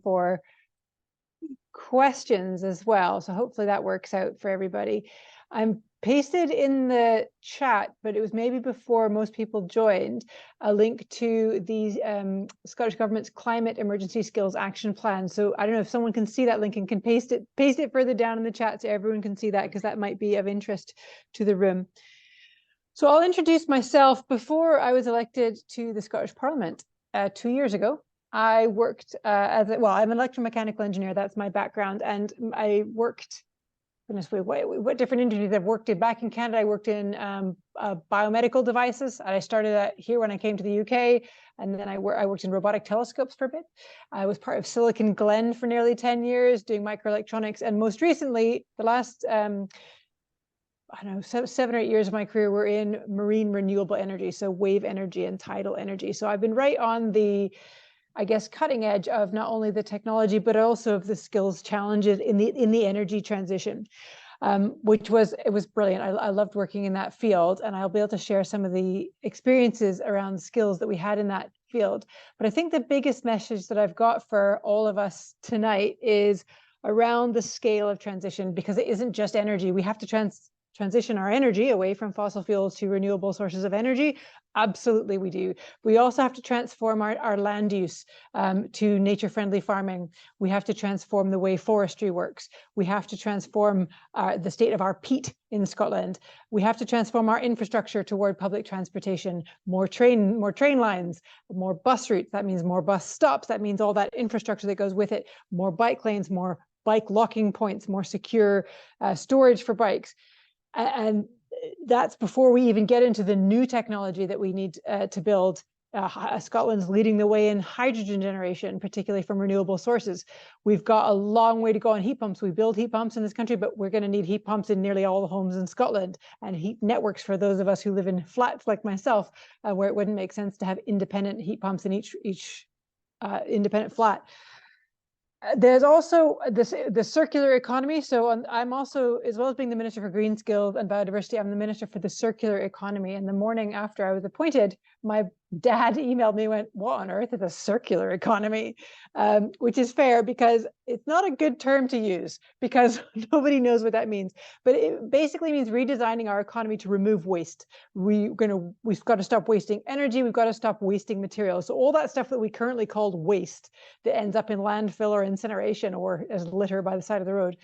for questions as well. So hopefully that works out for everybody. I'm pasted in the chat, but it was maybe before most people joined, a link to the Scottish Government's Climate Emergency Skills Action Plan. So I don't know if someone can see that link and can paste it further down in the chat so everyone can see that, because that might be of interest to the room. So I'll introduce myself. Before I was elected to the Scottish Parliament 2 years ago, I worked I'm an electromechanical engineer. That's my background. And I worked, goodness, what different industries I've worked in. Back in Canada, I worked in biomedical devices. I started here when I came to the UK. And then I worked in robotic telescopes for a bit. I was part of Silicon Glen for nearly 10 years, doing microelectronics. And most recently, the last, I don't know, 7 or 8 years of my career were in marine renewable energy, so wave energy and tidal energy. So I've been right on the, I guess, cutting edge of not only the technology, but also of the skills challenges in the energy transition, which was brilliant. I loved working in that field, and I'll be able to share some of the experiences around skills that we had in that field. But I think the biggest message that I've got for all of us tonight is around the scale of transition, because it isn't just energy. We have to transition our energy away from fossil fuels to renewable sources of energy. Absolutely, we do. We also have to transform our land use to nature-friendly farming. We have to transform the way forestry works. We have to transform the state of our peat in Scotland. We have to transform our infrastructure toward public transportation, more train lines, more bus routes. That means more bus stops. That means all that infrastructure that goes with it, more bike lanes, more bike locking points, more secure storage for bikes. And that's before we even get into the new technology that we need to build. Scotland's leading the way in hydrogen generation, particularly from renewable sources. We've got a long way to go on heat pumps. We build heat pumps in this country, but we're going to need heat pumps in nearly all the homes in Scotland, and heat networks for those of us who live in flats like myself, where it wouldn't make sense to have independent heat pumps in each independent flat. There's also the circular economy. So I'm also, as well as being the Minister for Green Skills and Biodiversity, I'm the Minister for the Circular Economy. And the morning after I was appointed, my dad emailed me and went, "What on earth is a circular economy?" Which is fair, because it's not a good term to use, because nobody knows what that means. But it basically means redesigning our economy to remove waste. We've got to stop wasting energy. We've got to stop wasting materials. So all that stuff that we currently call waste, that ends up in landfill or incineration or as litter by the side of the road,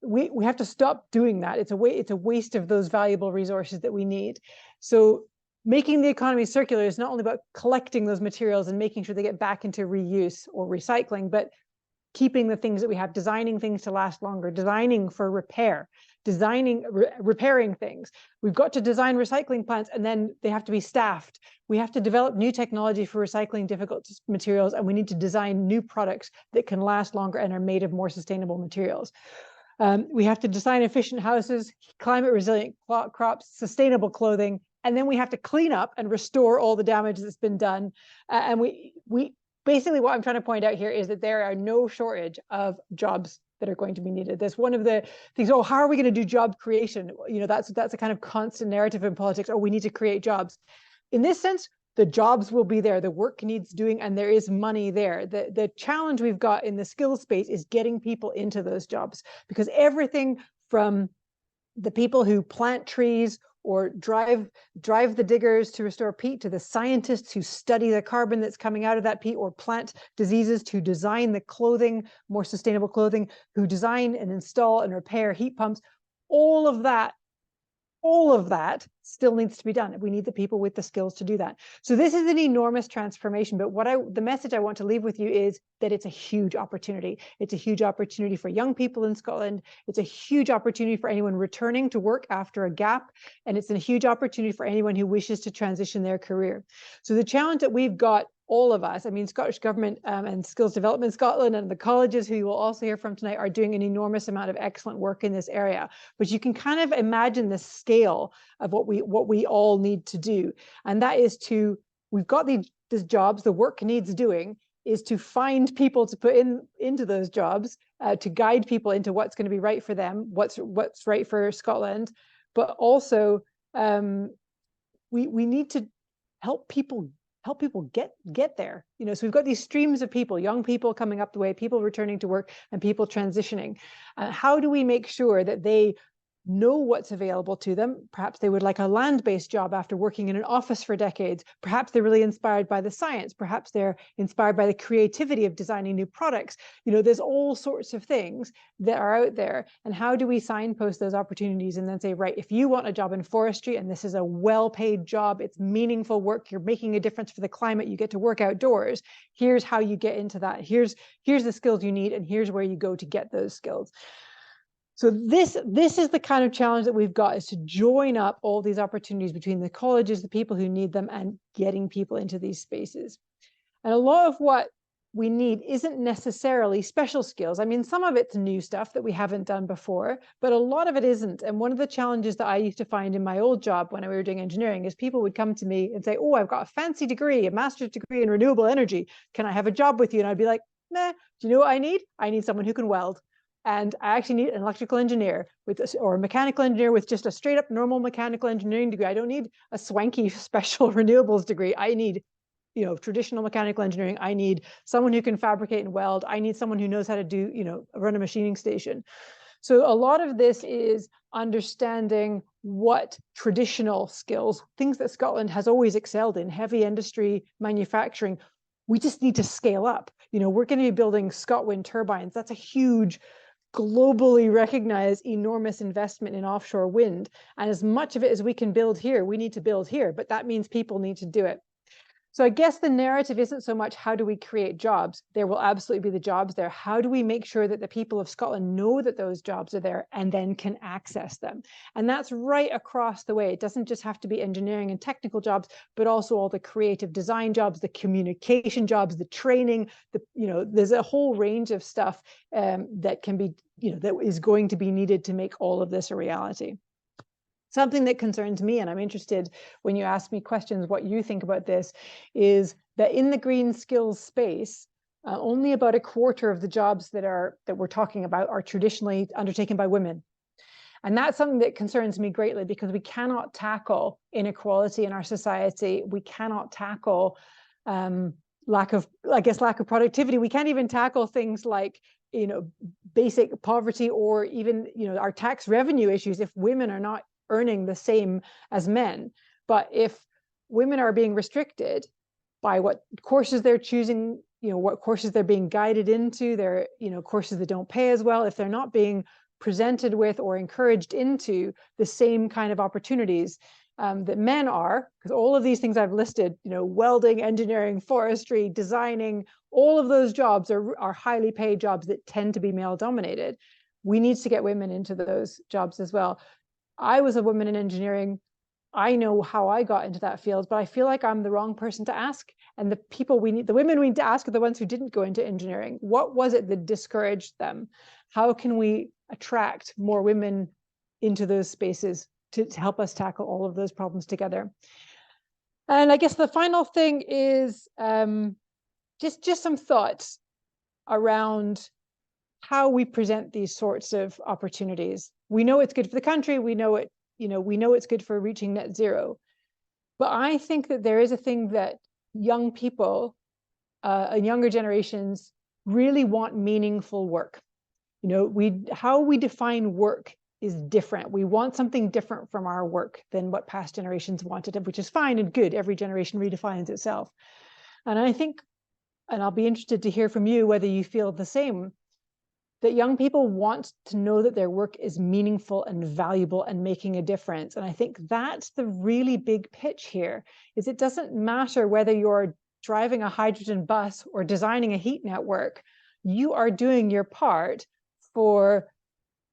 we have to stop doing that. It's a waste of those valuable resources that we need. So making the economy circular is not only about collecting those materials and making sure they get back into reuse or recycling, but keeping the things that we have, designing things to last longer, designing for repair, repairing things. We've got to design recycling plants, and then they have to be staffed. We have to develop new technology for recycling difficult materials, and we need to design new products that can last longer and are made of more sustainable materials. We have to design efficient houses, climate resilient crops, sustainable clothing, and then we have to clean up and restore all the damage that's been done. And we basically, what I'm trying to point out here is that there are no shortage of jobs that are going to be needed. That's one of the things. Oh, how are we going to do job creation? You know, that's a kind of constant narrative in politics. Oh, we need to create jobs. In this sense, the jobs will be there. The work needs doing, and there is money there. The challenge we've got in the skills space is getting people into those jobs, because everything from the people who plant trees or drive the diggers to restore peat, to the scientists who study the carbon that's coming out of that peat or plant diseases, to design the clothing, more sustainable clothing, who design and install and repair heat pumps. All of that still needs to be done. We need the people with the skills to do that. So this is an enormous transformation, but the message I want to leave with you is that it's a huge opportunity. It's a huge opportunity for young people in Scotland. It's a huge opportunity for anyone returning to work after a gap, and it's a huge opportunity for anyone who wishes to transition their career. So the challenge that we've got, all of us, I mean, Scottish Government and Skills Development Scotland and the colleges, who you will also hear from tonight, are doing an enormous amount of excellent work in this area. But you can kind of imagine the scale of what we all need to do. And that is we've got these jobs, the work needs doing is to find people to put into those jobs, to guide people into what's going to be right for them, what's right for Scotland. But also we need to help people help people get there. So we've got these streams of people, young people coming up the way, people returning to work, and people transitioning. How do we make sure that they know what's available to them? Perhaps they would like a land-based job after working in an office for decades. Perhaps they're really inspired by the science. Perhaps they're inspired by the creativity of designing new products. There's all sorts of things that are out there. And how do we signpost those opportunities and then say, right, if you want a job in forestry and this is a well-paid job, it's meaningful work, you're making a difference for the climate, you get to work outdoors, here's how you get into that. Here's the skills you need, and here's where you go to get those skills. So this is the kind of challenge that we've got, is to join up all these opportunities between the colleges, the people who need them, and getting people into these spaces. And a lot of what we need isn't necessarily special skills. I mean, some of it's new stuff that we haven't done before, but a lot of it isn't. And one of the challenges that I used to find in my old job when we were doing engineering is people would come to me and say, oh, I've got a fancy degree, a master's degree in renewable energy. Can I have a job with you? And I'd be like, nah, do you know what I need? I need someone who can weld. And I actually need an electrical engineer or a mechanical engineer with just a straight up normal mechanical engineering degree. I don't need a swanky special renewables degree. I need, traditional mechanical engineering. I need someone who can fabricate and weld. I need someone who knows how to do, run a machining station. So a lot of this is understanding what traditional skills, things that Scotland has always excelled in, heavy industry, manufacturing, we just need to scale up. We're going to be building ScotWind turbines. That's a huge, globally recognized, enormous investment in offshore wind. And as much of it as we can build here, we need to build here, but that means people need to do it. So I guess the narrative isn't so much how do we create jobs? There will absolutely be the jobs there. How do we make sure that the people of Scotland know that those jobs are there and then can access them? And that's right across the way. It doesn't just have to be engineering and technical jobs, but also all the creative design jobs, the communication jobs, the training, there's a whole range of stuff that can be, that is going to be needed to make all of this a reality. Something that concerns me, and I'm interested when you ask me questions, what you think about this, is that in the green skills space, only about a quarter of the jobs that we're talking about are traditionally undertaken by women. And that's something that concerns me greatly, because we cannot tackle inequality in our society. We cannot tackle lack of productivity. We can't even tackle things like, basic poverty, or even, our tax revenue issues if women are not earning the same as men. But if women are being restricted by what courses they're choosing, what courses they're being guided into, they're, courses that don't pay as well, if they're not being presented with or encouraged into the same kind of opportunities that men are, because all of these things I've listed, welding, engineering, forestry, designing, all of those jobs are highly paid jobs that tend to be male dominated. We need to get women into those jobs as well. I was a woman in engineering. I know how I got into that field, but I feel like I'm the wrong person to ask. And the women we need to ask are the ones who didn't go into engineering. What was it that discouraged them? How can we attract more women into those spaces to help us tackle all of those problems together? And I guess the final thing is just some thoughts around how we present these sorts of opportunities. We know it's good for the country. We know it's good for reaching net zero. But I think that there is a thing that young people and younger generations really want: meaningful work. How we define work is different. We want something different from our work than what past generations wanted, which is fine and good. Every generation redefines itself. And I think, and I'll be interested to hear from you whether you feel the same, that young people want to know that their work is meaningful and valuable and making a difference. And I think that's the really big pitch here, is it doesn't matter whether you're driving a hydrogen bus or designing a heat network. You are doing your part for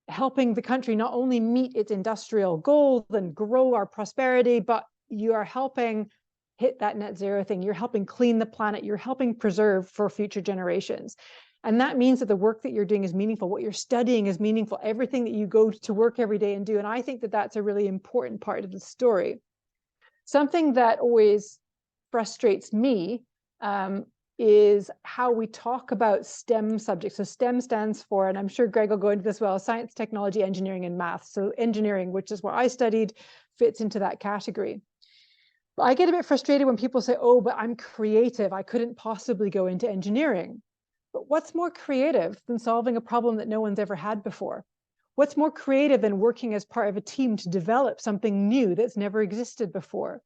helping the country not only meet its industrial goals and grow our prosperity, but you are helping hit that net zero thing. You're helping clean the planet. You're helping preserve for future generations. And that means that the work that you're doing is meaningful. What you're studying is meaningful. Everything that you go to work every day and do. And I think that that's a really important part of the story. Something that always frustrates me is how we talk about STEM subjects. So STEM stands for, and I'm sure Greg will go into this well, science, technology, engineering, and math. So engineering, which is what I studied, fits into that category. I get a bit frustrated when people say, oh, but I'm creative, I couldn't possibly go into engineering. But what's more creative than solving a problem that no one's ever had before? What's more creative than working as part of a team to develop something new that's never existed before?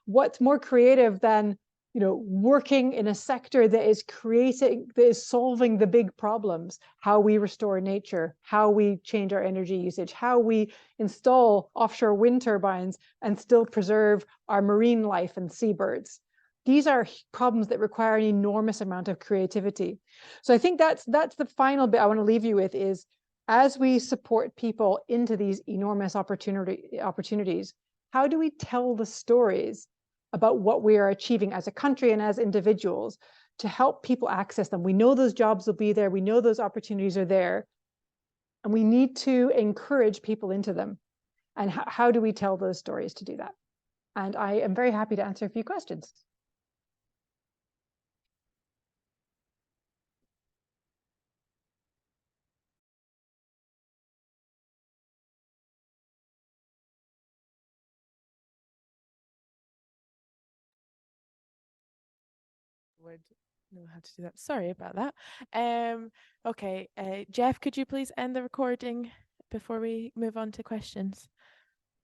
What's more creative than, you know, working in a sector that is solving the big problems, how we restore nature, how we change our energy usage, how we install offshore wind turbines and still preserve our marine life and seabirds. These are problems that require an enormous amount of creativity. So I think that's the final bit I want to leave you with is, as we support people into these enormous opportunities, how do we tell the stories about what we are achieving as a country and as individuals to help people access them? We know those jobs will be there. We know those opportunities are there. And we need to encourage people into them. And how do we tell those stories to do that? And I am very happy to answer a few questions. Would know how to do that. Sorry about that. Okay, Jeff, could you please end the recording before we move on to questions?